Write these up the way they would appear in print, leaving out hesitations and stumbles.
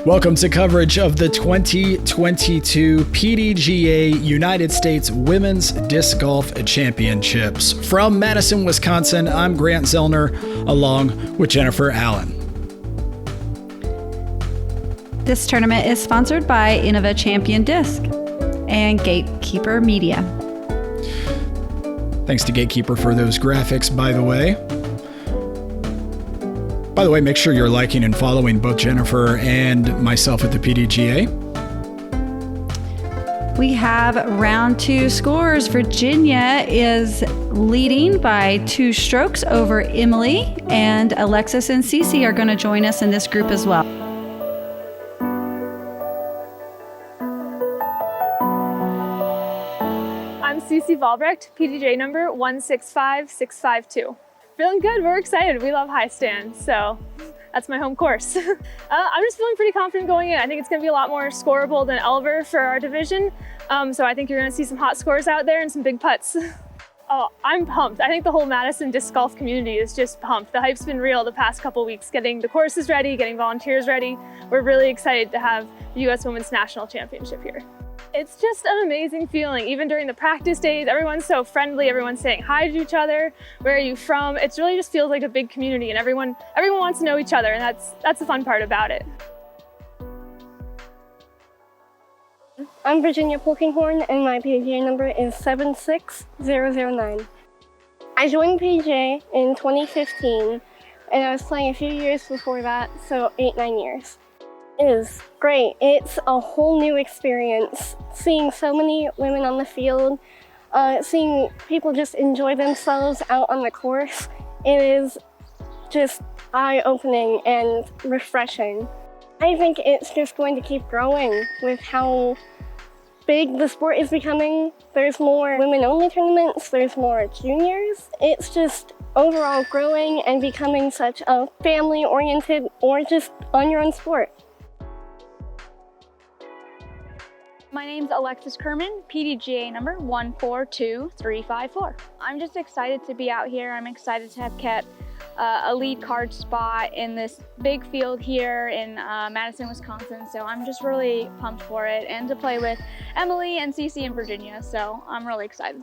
Welcome to coverage of the 2022 PDGA United States Women's Disc Golf Championships. From Madison, Wisconsin, I'm Grant Zellner, along with Jennifer Allen. This tournament is sponsored by Innova Champion Disc and Gatekeeper Media. Thanks to Gatekeeper for those graphics, by the way. By the way, make sure you're liking and following both Jennifer and myself at the PDGA. We have round two scores. Virginia is leading by 2 strokes over Emily, and Alexis and Ceci are going to join us in this group as well. I'm Ceci Vollbrecht, PDGA number 165652. Feeling good, we're excited. We love high stand, so that's my home course. I'm just feeling pretty confident going in. I think it's gonna be a lot more scoreable than Elver for our division. So I think you're gonna see some hot scores out there and some big putts. Oh, I'm pumped. I think the whole Madison disc golf community is just pumped. The hype's been real the past couple weeks, getting the courses ready, getting volunteers ready. We're really excited to have the US Women's National Championship here. It's just an amazing feeling. Even during the practice days, everyone's so friendly, everyone's saying hi to each other. Where are you from? It really just feels like a big community, and everyone wants to know each other, and that's the fun part about it. I'm Virginia Polkinghorne, and my PDGA number is 76009. I joined PDGA in 2015, and I was playing a few years before that, so 8-9 years. It is great. It's a whole new experience. Seeing so many women on the field, seeing people just enjoy themselves out on the course, it is just eye-opening and refreshing. I think it's just going to keep growing with how big the sport is becoming. There's more women-only tournaments, there's more juniors. It's just overall growing and becoming such a family-oriented or just on-your-own sport. My name's Alexis Kerman, PDGA number 142354. I'm just excited to be out here. I'm excited to have kept a lead card spot in this big field here in Madison, Wisconsin. So I'm just really pumped for it, and to play with Emily and Ceci in Virginia. So I'm really excited.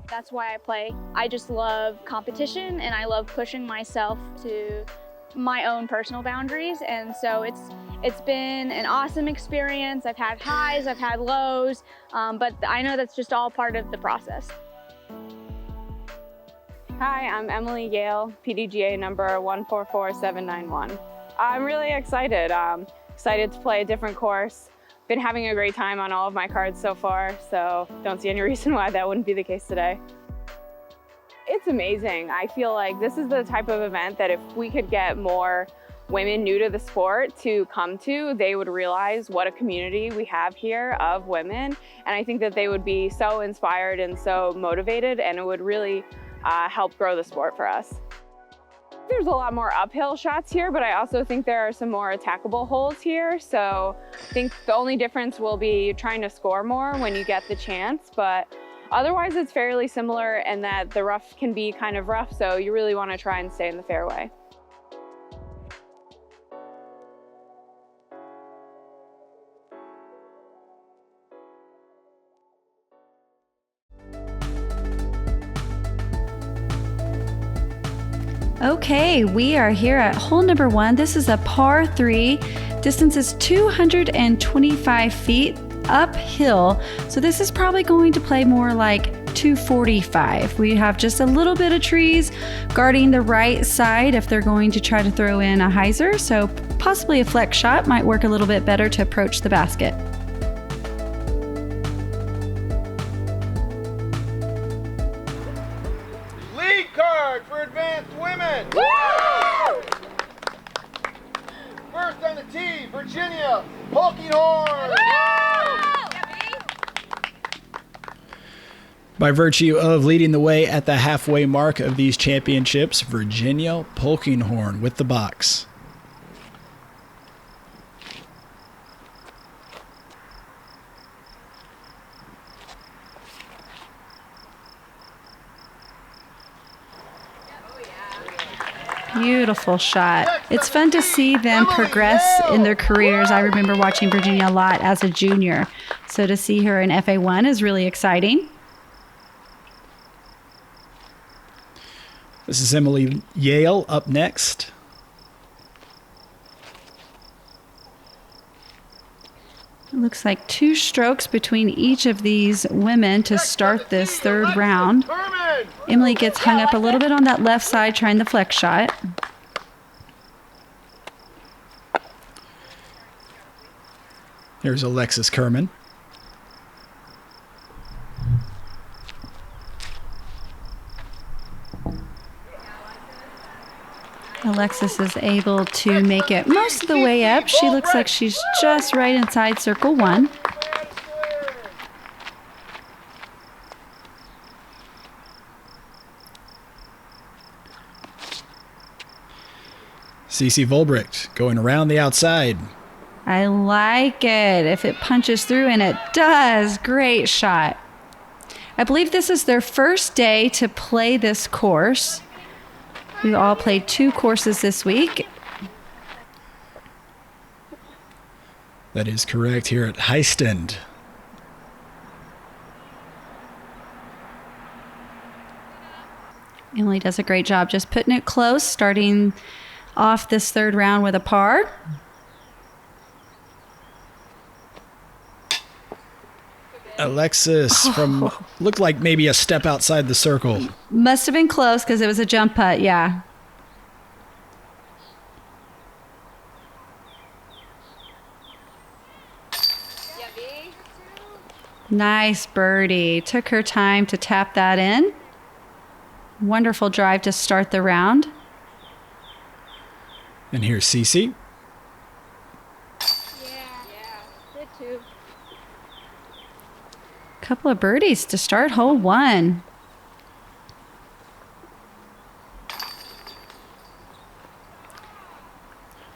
That's why I play. I just love competition, and I love pushing myself to my own personal boundaries, and so it's been an awesome experience. I've had highs, I've had lows, but I know that's just all part of the process. Hi, I'm Emily Yale, PDGA number 144791. I'm really excited. Excited to play a different course. Been having a great time on all of my cards so far, so don't see any reason why that wouldn't be the case today. It's amazing. I feel like this is the type of event that if we could get more women new to the sport to come to, they would realize what a community we have here of women. And I think that they would be so inspired and so motivated, and it would really help grow the sport for us. There's a lot more uphill shots here, but I also think there are some more attackable holes here. So I think the only difference will be trying to score more when you get the chance. But otherwise, it's fairly similar in that the rough can be kind of rough, so you really want to try and stay in the fairway. Okay, we are here at hole number 1. This is a par 3. Distance is 225 feet uphill. So this is probably going to play more like 245. We have just a little bit of trees guarding the right side if they're going to try to throw in a hyzer. So possibly a flex shot might work a little bit better to approach the basket. Lead card for advanced women. Woo! First on the tee, Virginia Polkinghorne. By virtue of leading the way at the halfway mark of these championships, Virginia Polkinghorne with the box. Beautiful shot. It's fun to see them progress in their careers. I remember watching Virginia a lot as a junior. So to see her in FA1 is really exciting. This is Emily Yale up next. It looks like 2 strokes between each of these women to start this third round. Emily gets hung up a little bit on that left side trying the flex shot. Here's Alexis Kerman. Alexis is able to make it most of the way up. She looks like she's just right inside circle 1. Ceci Vollbrecht going around the outside. I like it. If it punches through, and it does. Great shot. I believe this is their first day to play this course. We've all played 2 courses this week. That is correct here at Heistend. Emily does a great job just putting it close, starting off this third round with a par. Alexis from looked like maybe a step outside the circle. Must have been close because it was a jump putt, yeah. Nice birdie. Took her time to tap that in. Wonderful drive to start the round. And here's Ceci. Couple of birdies to start hole 1.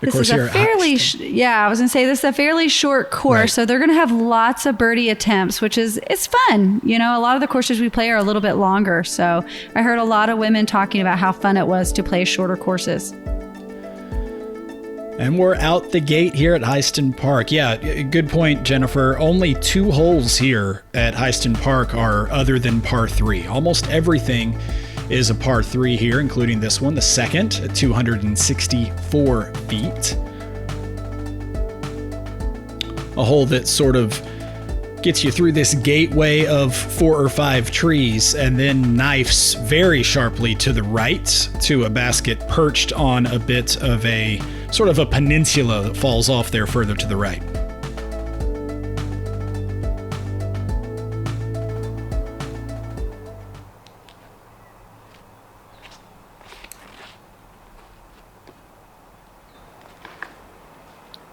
This is a fairly, I was gonna say this is a fairly short course, right. So they're gonna have lots of birdie attempts, which is, it's fun. You know, a lot of the courses we play are a little bit longer. So I heard a lot of women talking about how fun it was to play shorter courses. And we're out the gate here at Heistend Park. Yeah, good point, Jennifer. Only 2 holes here at Heistend Park are other than par 3. Almost everything is a par 3 here, including this one, the second at 264 feet. A hole that sort of gets you through this gateway of 4 or 5 trees and then knifes very sharply to the right to a basket perched on a bit of a sort of a peninsula that falls off there further to the right.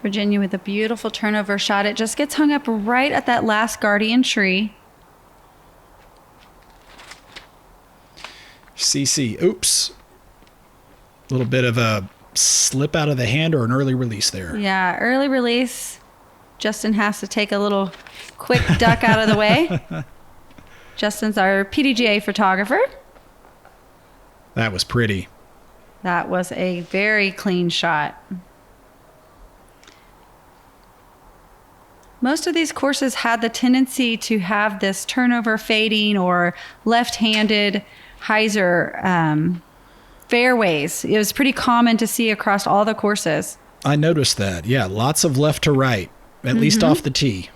Virginia with a beautiful turnover shot. It just gets hung up right at that last guardian tree. Ceci, oops. A little bit of a slip out of the hand or an early release there. Yeah, early release. Justin has to take a little quick duck out of the way. Justin's our PDGA photographer. That was pretty. That was a very clean shot. Most of these courses had the tendency to have this turnover fading or left-handed hyzer fairways. It was pretty common to see across all the courses. I noticed that. Yeah, lots of left to right, at least off the tee.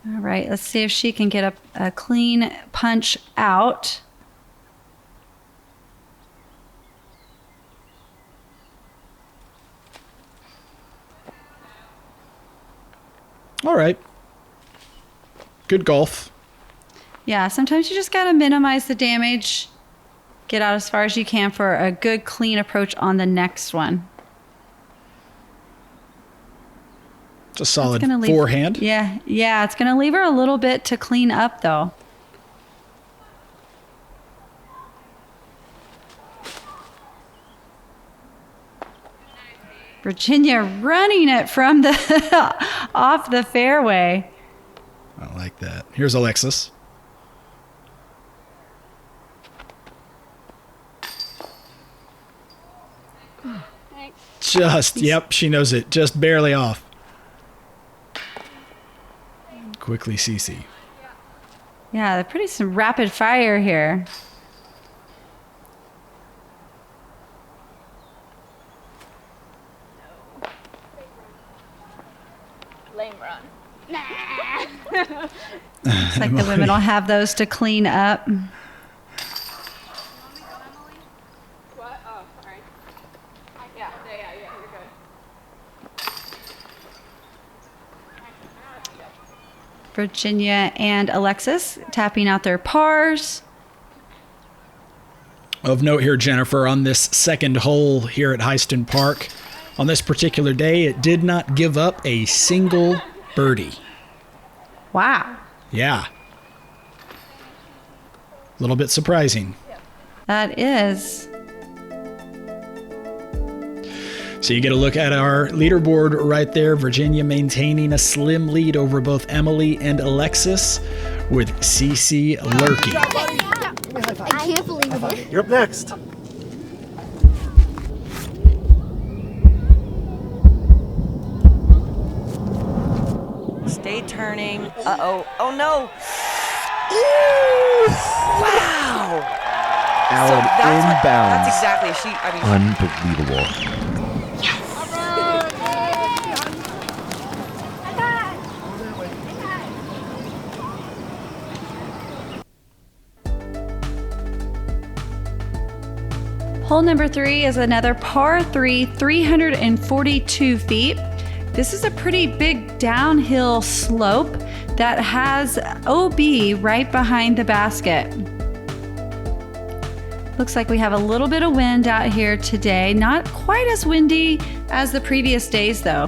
All right, let's see if she can get a clean punch out. All right. Good golf. Yeah, sometimes you just got to minimize the damage, get out as far as you can for a good, clean approach on the next one. It's a solid forehand. Yeah, it's going to leave her a little bit to clean up, though. Virginia running it from the off the fairway. I like that. Here's Alexis. Yep, she knows it. Just barely off. Quickly, Ceci. Yeah, they're pretty some rapid fire here. Lame run. Looks like the women will have those to clean up. What? Oh, sorry. Yeah, you're good. Virginia and Alexis tapping out their pars. Of note here, Jennifer, on this second hole here at Heiston Park, on this particular day, it did not give up a single birdie. Wow. Yeah. A little bit surprising. That is. So you get a look at our leaderboard right there. Virginia maintaining a slim lead over both Emily and Alexis, with Ceci lurking. I can't believe it. You're up next. Stay turning. Uh-oh. Oh, no. Ooh! Wow. Alan, inbounds. That's exactly. Unbelievable. Hole number 3 is another par 3, 342 feet. This is a pretty big downhill slope that has OB right behind the basket. Looks like we have a little bit of wind out here today. Not quite as windy as the previous days though.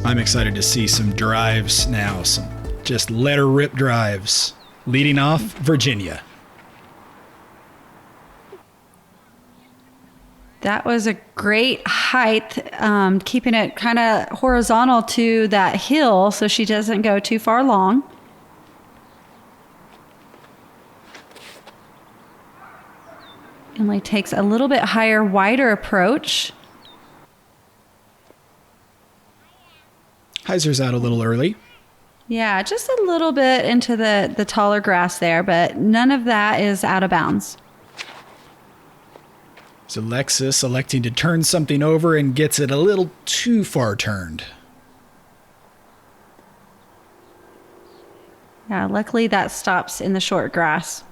I'm excited to see some drives now, some just let her rip drives. Leading off, Virginia. That was a great height, keeping it kind of horizontal to that hill so she doesn't go too far long. Emily takes a little bit higher, wider approach. Heiser's out a little early. Yeah, just a little bit into the taller grass there, but none of that is out of bounds. It's Alexis electing to turn something over and gets it a little too far turned. Yeah, luckily that stops in the short grass.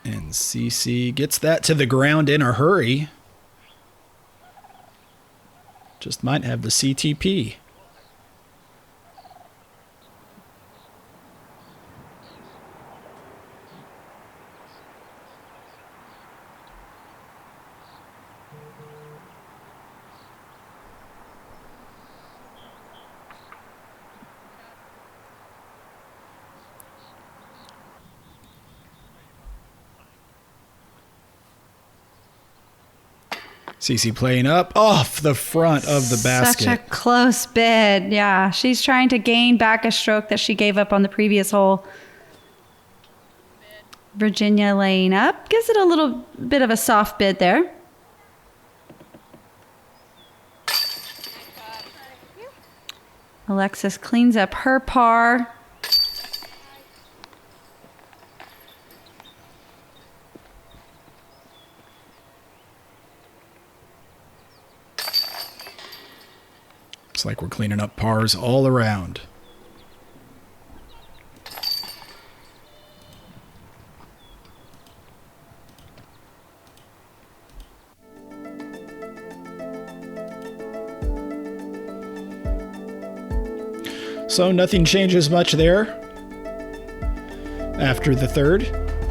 And Ceci gets that to the ground in a hurry. Just might have the CTP. Ceci playing up off the front of the basket. Such a close bid. Yeah, she's trying to gain back a stroke that she gave up on the previous hole. Virginia laying up. Gives it a little bit of a soft bid there. Alexis cleans up her par. Looks like we're cleaning up pars all around. So nothing changes much there after the third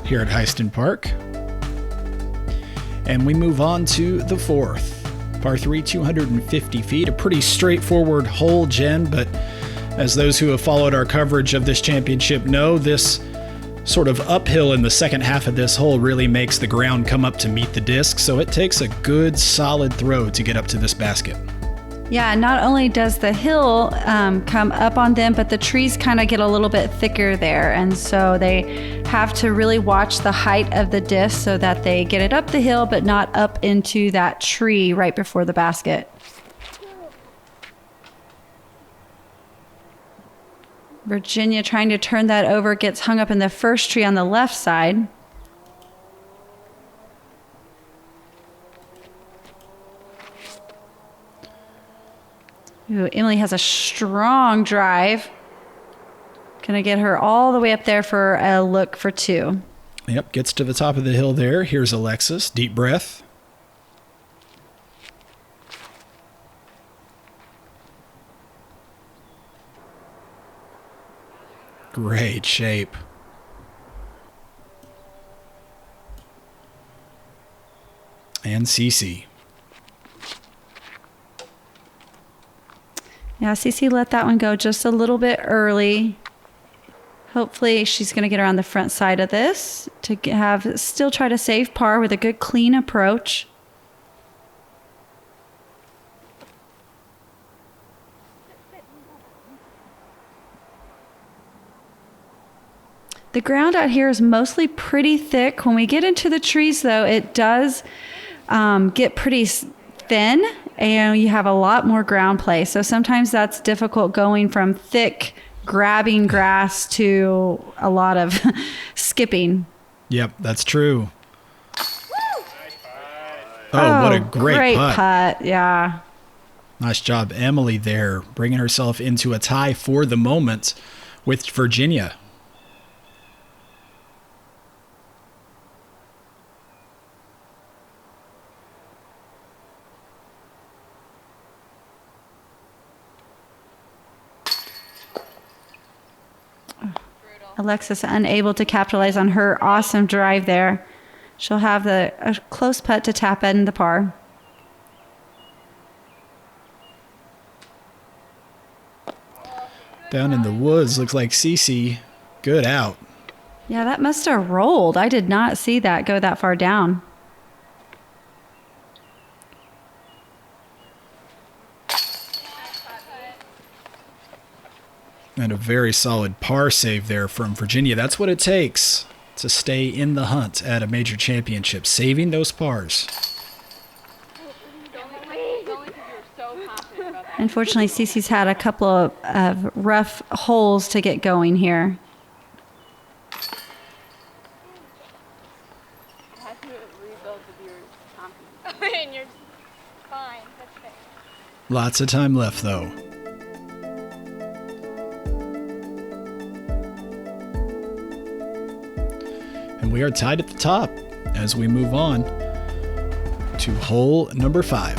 here at Heiston Park. And we move on to the fourth. Par 3, 250 feet. A pretty straightforward hole, Jen, but as those who have followed our coverage of this championship know, this sort of uphill in the second half of this hole really makes the ground come up to meet the disc, so it takes a good solid throw to get up to this basket. Yeah, not only does the hill come up on them, but the trees kind of get a little bit thicker there. And so they have to really watch the height of the disc so that they get it up the hill, but not up into that tree right before the basket. Virginia trying to turn that over, gets hung up in the first tree on the left side. Ooh, Emily has a strong drive. Gonna get her all the way up there for a look for 2. Yep, gets to the top of the hill there. Here's Alexis. Deep breath. Great shape. And Ceci. Yeah, Ceci let that one go just a little bit early. Hopefully she's going to get around the front side of this to still try to save par with a good clean approach. The ground out here is mostly pretty thick. When we get into the trees, though, it does get pretty thin, and you have a lot more ground play. So sometimes that's difficult going from thick, grabbing grass to a lot of skipping. Yep, that's true. Oh, what a great putt. Yeah. Nice job, Emily, there, bringing herself into a tie for the moment with Virginia. Alexis unable to capitalize on her awesome drive there. She'll have a close putt to tap in the par. Down in the woods, looks like Ceci. Good out. Yeah, that must have rolled. I did not see that go that far down. And a very solid par save there from Virginia. That's what it takes to stay in the hunt at a major championship, saving those pars. Unfortunately, Ceci's had a couple of rough holes to get going here. Lots of time left, though. And we are tied at the top as we move on to hole number 5.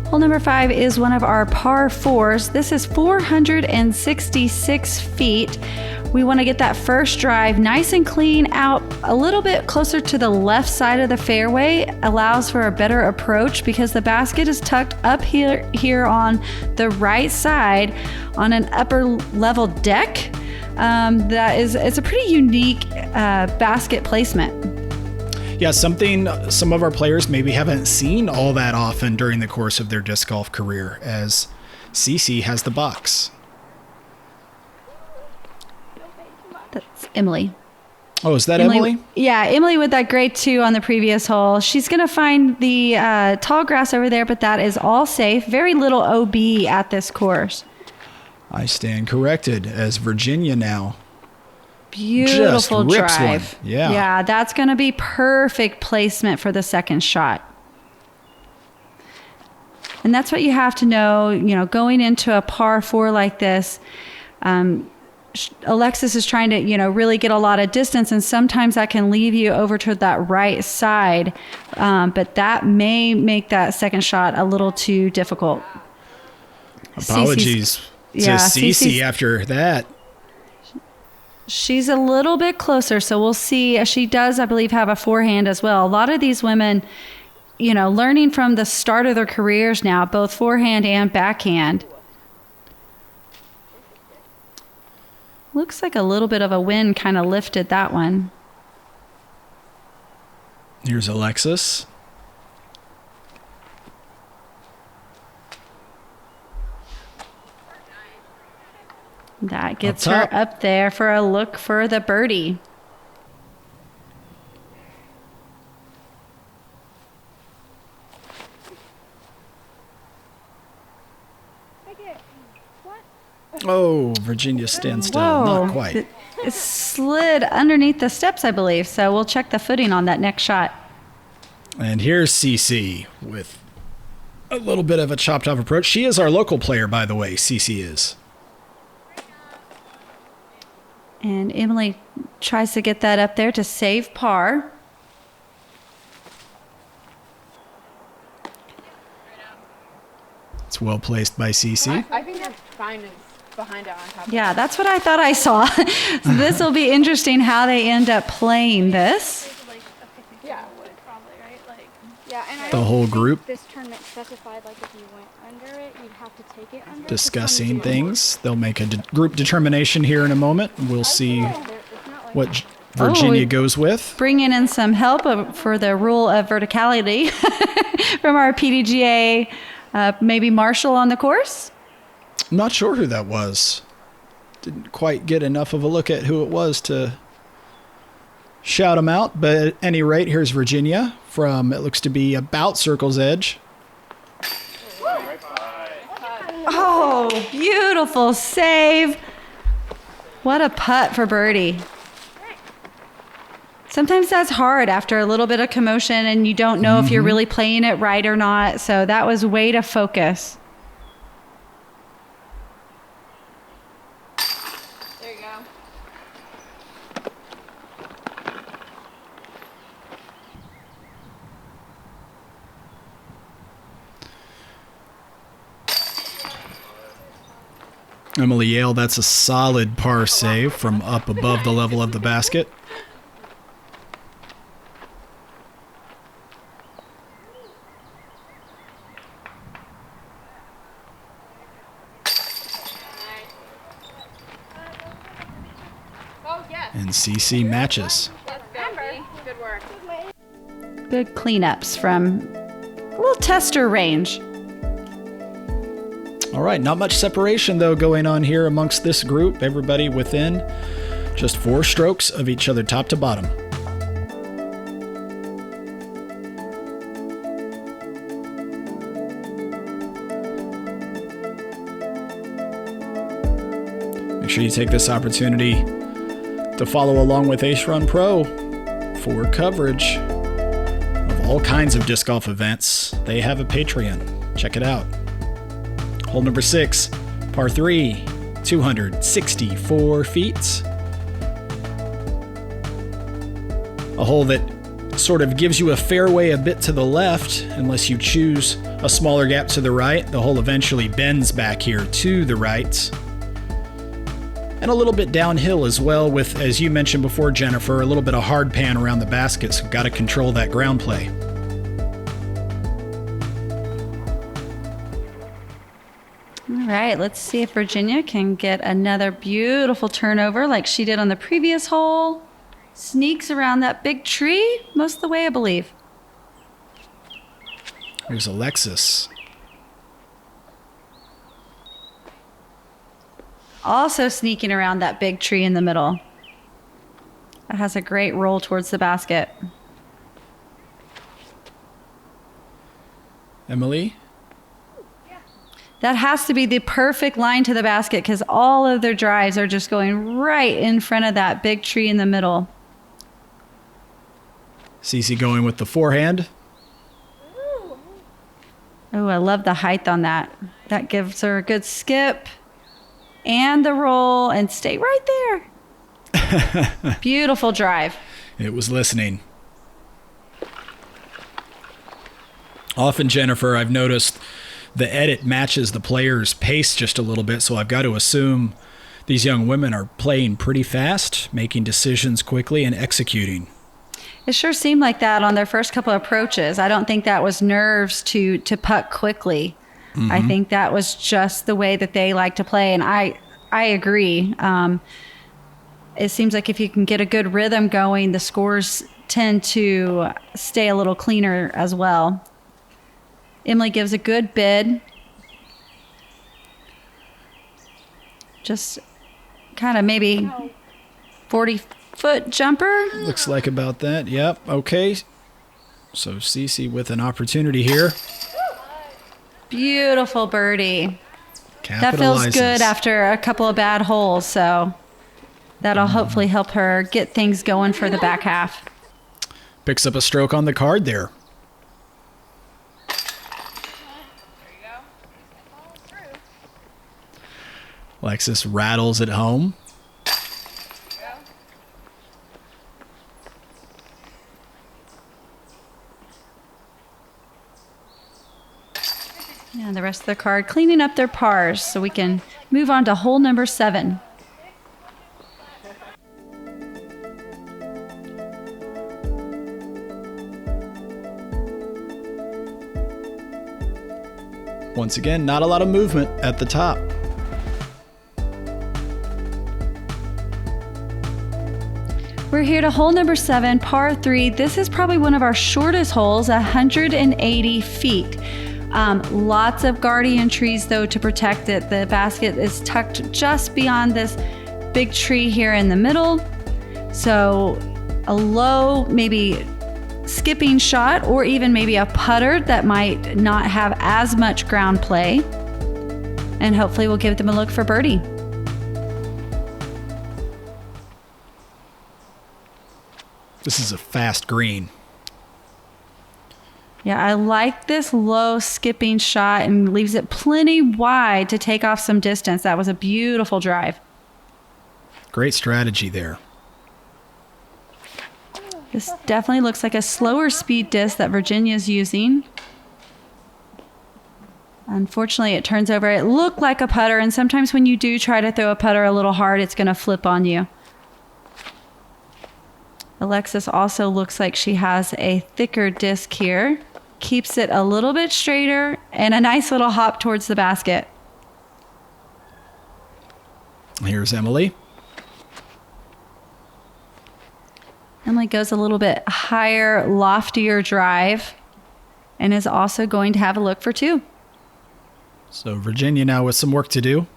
Hole number 5 is one of our par 4s. This is 466 feet. We want to get that first drive nice and clean out a little bit closer to the left side of the fairway. Allows for a better approach because the basket is tucked up here on the right side on an upper level deck. It's a pretty unique basket placement. Yeah, something some of our players maybe haven't seen all that often during the course of their disc golf career, as Ceci has the box. That's Emily. Oh, is that Emily? Yeah, Emily with that grade 2 on the previous hole. She's going to find the tall grass over there, but that is all safe. Very little OB at this course. I stand corrected, as Virginia now beautiful just rips drive. One. Yeah. Yeah, that's going to be perfect placement for the second shot. And that's what you have to know, going into a par 4 like this. Alexis is trying to, really get a lot of distance, and sometimes that can leave you over to that right side. But that may make that second shot a little too difficult. Apologies to Ceci after that. She's a little bit closer, so we'll see. She does, I believe, have a forehand as well. A lot of these women, learning from the start of their careers now, both forehand and backhand. Looks like a little bit of a wind kind of lifted that one. Here's Alexis. That gets her up there for a look for the birdie. Oh, Virginia stands still. Whoa. Not quite. It slid underneath the steps, I believe. So we'll check the footing on that next shot. And here's Ceci with a little bit of a chopped off approach. She is our local player, by the way. Ceci is. And Emily tries to get that up there to save par. It's well placed by Ceci. I think you're fine behind it on top. Yeah, that's what I thought I saw. So this will be interesting how they end up playing this. Yeah. Yeah, and The whole group this tournament specified like if you went under it, you'd have to take it under. discussing things. They'll make a group determination here in a moment. We'll see what Virginia goes with. Bringing in some help for the rule of verticality from our PDGA, maybe Marshall on the course. I'm not sure who that was. Didn't quite get enough of a look at who it was to shout him out. But at any rate, here's Virginia from, it looks to be about Circle's Edge. Oh, beautiful save. What a putt for birdie. Sometimes that's hard after a little bit of commotion and you don't know if you're really playing it right or not. So that was way to focus. There you go. Emily Yale, that's a solid par save from up above the level of the basket. And Ceci matches. Good work. Good cleanups from a little tester range. All right, not much separation, though, going on here amongst this group. Everybody within just 4 strokes of each other, top to bottom. Make sure you take this opportunity to follow along with Ace Run Pro for coverage of all kinds of disc golf events. They have a Patreon. Check it out. Hole number 6, par 3, 264 feet. A hole that sort of gives you a fairway a bit to the left, unless you choose a smaller gap to the right. The hole eventually bends back here to the right. And a little bit downhill as well with, as you mentioned before, Jennifer, a little bit of hard pan around the basket, so got to control that ground play. All right, let's see if Virginia can get another beautiful turnover like she did on the previous hole. Sneaks around that big tree most of the way, I believe. Here's Alexis. Also sneaking around that big tree in the middle. That has a great roll towards the basket. Emily? That has to be the perfect line to the basket because all of their drives are just going right in front of that big tree in the middle. Ceci going with the forehand. Oh, I love the height on that. That gives her a good skip and the roll and stay right there. Beautiful drive. It was listening. Often, Jennifer, I've noticed the edit matches the player's pace just a little bit, so I've got to assume these young women are playing pretty fast, making decisions quickly, and executing. It sure seemed like that on their first couple of approaches. I don't think that was nerves to putt quickly. Mm-hmm. I think that was just the way that they like to play, and I agree. it seems like if you can get a good rhythm going, the scores tend to stay a little cleaner as well. Emily gives a good bid. Just kind of maybe 40-foot jumper. Looks like about that. Yep. Okay. So Ceci with an opportunity here. Beautiful birdie. That Capitalizes. feels good after a couple of bad holes, so that'll hopefully help her get things going for the back half. Picks up a stroke on the card there. Alexis rattles it home. And the rest of the card cleaning up their pars so we can move on to hole number 7. Once again, not a lot of movement at the top. We're here to hole number 7, par 3. This is probably one of our shortest holes, 180 feet. Lots of guardian trees, though, to protect it. The basket is tucked just beyond this big tree here in the middle. So a low, maybe skipping shot, or even maybe a putter that might not have as much ground play. And hopefully we'll give them a look for birdie. This is a fast green. Yeah, I like this low skipping shot and leaves it plenty wide to take off some distance. That was a beautiful drive. Great strategy there. This definitely looks like a slower speed disc that Virginia's using. Unfortunately, it turns over. It looked like a putter, and sometimes when you do try to throw a putter a little hard, it's going to flip on you. Alexis also looks like she has a thicker disc here. Keeps it a little bit straighter and a nice little hop towards the basket. Here's Emily. Emily goes a little bit higher, loftier drive and is also going to have a look for 2. So Virginia now with some work to do.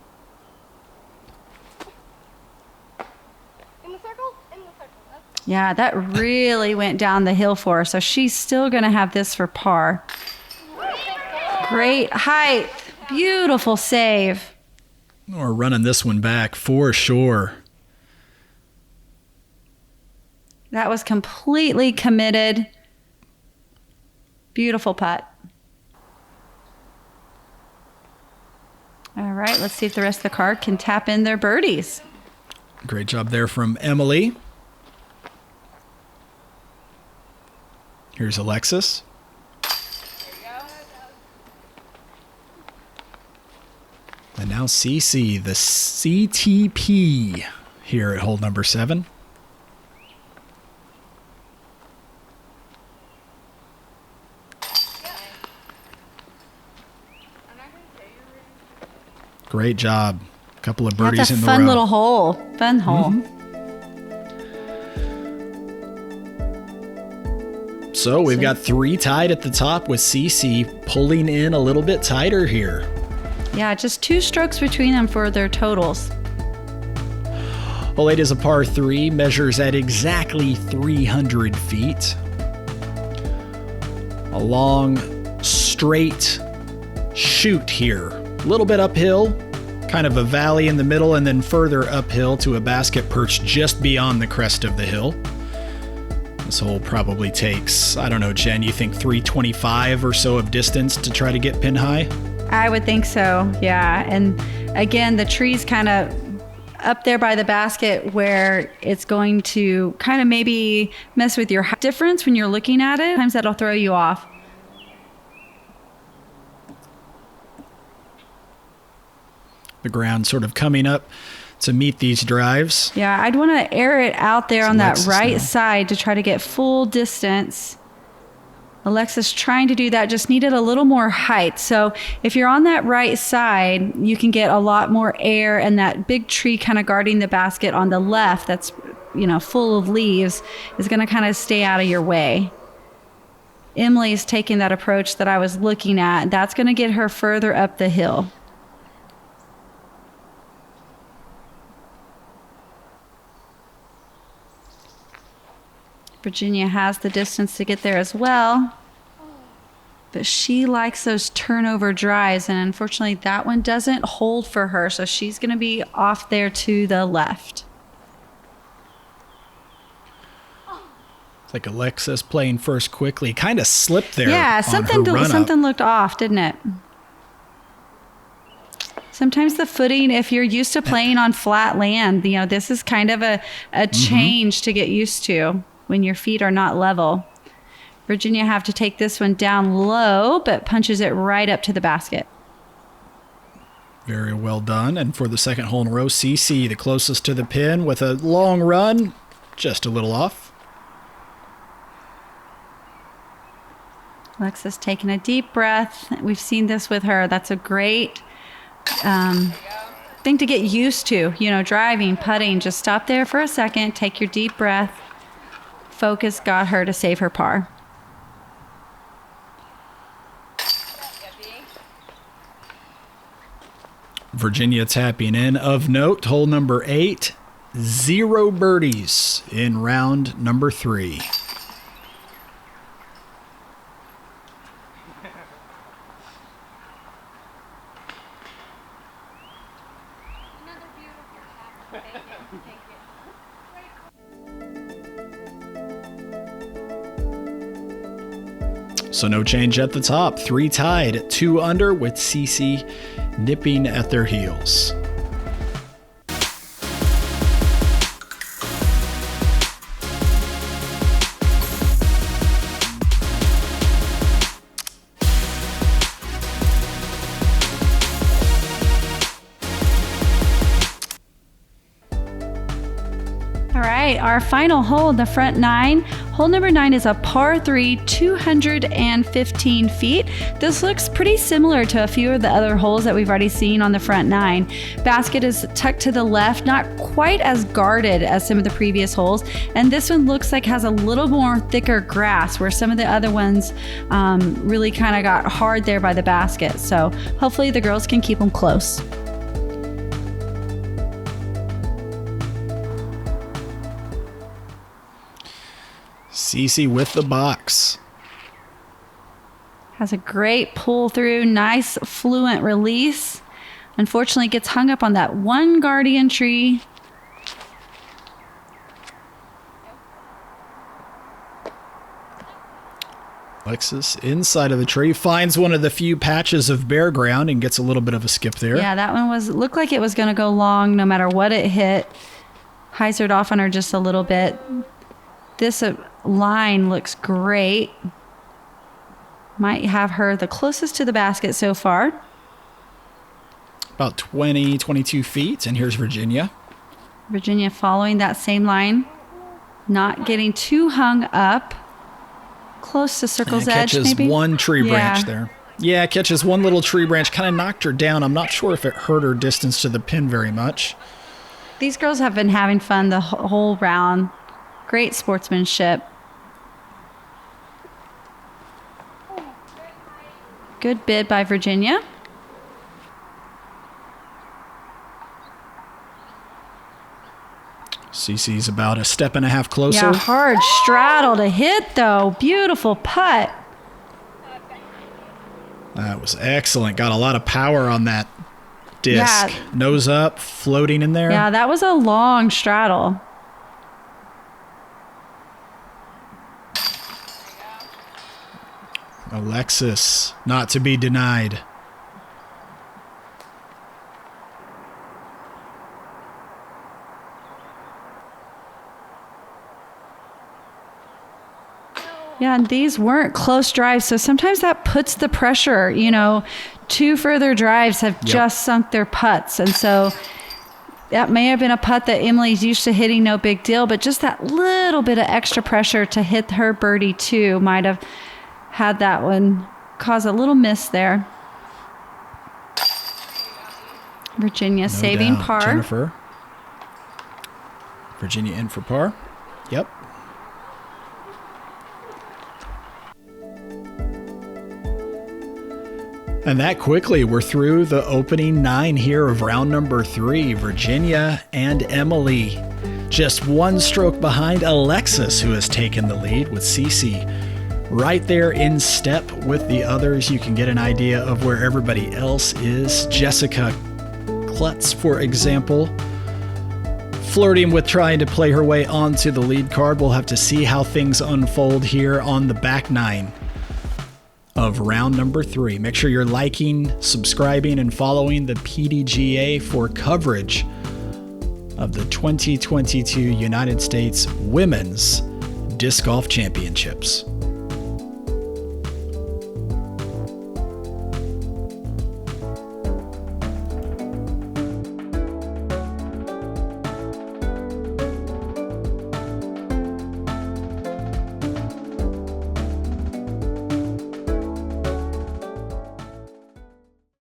Yeah, that really went down the hill for her. So she's still going to have this for par. Great height. Beautiful save. We're running this one back for sure. That was completely committed. Beautiful putt. All right, let's see if the rest of the card can tap in their birdies. Great job there from Emily. Here's Alexis. And now Ceci, the CTP here at hole number 7. Great job. A couple of birdies in the row. That's a fun little hole. Fun hole. Mm-hmm. So we've got 3 tied at the top with Ceci pulling in a little bit tighter here. Yeah, just 2 strokes between them for their totals. Hole 8 is a par 3, measures at exactly 300 feet. A long, straight shoot here. A little bit uphill, kind of a valley in the middle, and then further uphill to a basket perched just beyond the crest of the hill. This hole probably takes, I don't know, Jen, you think 325 or so of distance to try to get pin high? I would think so, yeah. And again, the tree's kind of up there by the basket where it's going to kind of maybe mess with your difference when you're looking at it. Sometimes that'll throw you off. The ground sort of coming up to meet these drives. Yeah, I'd want to air it out there on Alexis that right now. side to try to get full distance. Alexis trying to do that, just needed a little more height. So if you're on that right side, you can get a lot more air, and that big tree kind of guarding the basket on the left that's, you know, full of leaves is going to kind of stay out of your way. Emily's taking that approach that I was looking at. That's going to get her further up the hill. Virginia has the distance to get there as well, but she likes those turnover drives, and unfortunately that one doesn't hold for her, so she's going to be off there to the left. It's like Alexis playing first quickly, kind of slipped there. Yeah, on her run-up. something looked off, didn't it? Sometimes the footing, if you're used to playing on flat land, you know, this is kind of a change to get used to when your feet are not level. Virginia have to take this one down low, but punches it right up to the basket. Very well done. And for the second hole in a row, Ceci, the closest to the pin with a long run, just a little off. Alexis taking a deep breath. We've seen this with her. That's a great thing to get used to. You know, driving, putting, just stop there for a second, take your deep breath. Focus got her to save her par. Virginia tapping in. Of note, hole number 8, 0 birdies in round number 3. So no change at the top. 3 tied, 2 under, with Ceci nipping at their heels. All right, our final hole, the front 9. Hole number 9 is a par 3, 215 feet. This looks pretty similar to a few of the other holes that we've already seen on the front 9. Basket is tucked to the left, not quite as guarded as some of the previous holes. And this one looks like has a little more thicker grass, where some of the other ones really kind of got hard there by the basket. So hopefully the girls can keep them close. Ceci with the box. Has a great pull through, nice fluent release. Unfortunately, gets hung up on that one guardian tree. Alexis inside of the tree finds one of the few patches of bare ground and gets a little bit of a skip there. Yeah, that one looked like it was going to go long no matter what it hit. Hyzered off on her just a little bit. This line looks great. Might have her the closest to the basket so far. About 20, 22 feet. And here's Virginia. Virginia following that same line. Not getting too hung up. Close to circle's edge, maybe? Catches one tree branch there. Yeah, catches one little tree branch. Kind of knocked her down. I'm not sure if it hurt her distance to the pin very much. These girls have been having fun the whole round. Great sportsmanship. Good bid by Virginia. Ceci's about a step and a half closer. Yeah, hard straddle to hit, though. Beautiful putt. That was excellent. Got a lot of power on that disc. Yeah. Nose up, floating in there. Yeah, that was a long straddle. Alexis, not to be denied. Yeah, and these weren't close drives, so sometimes that puts the pressure. You know, 2 further drives have just sunk their putts, and so that may have been a putt that Emily's used to hitting, no big deal, but just that little bit of extra pressure to hit her birdie 2 might have had that one cause a little miss there. Virginia saving doubt. par. Jennifer. Virginia in for par. Yep. And that quickly, we're through the opening 9 here of round number 3. Virginia and Emily just one stroke behind Alexis, who has taken the lead, with Ceci right there in step with the others. You can get an idea of where everybody else is. Jessica Klutz, for example, flirting with trying to play her way onto the lead card. We'll have to see how things unfold here on the back 9 of round number 3. Make sure you're liking, subscribing, and following the PDGA for coverage of the 2022 United States Women's Disc Golf Championships.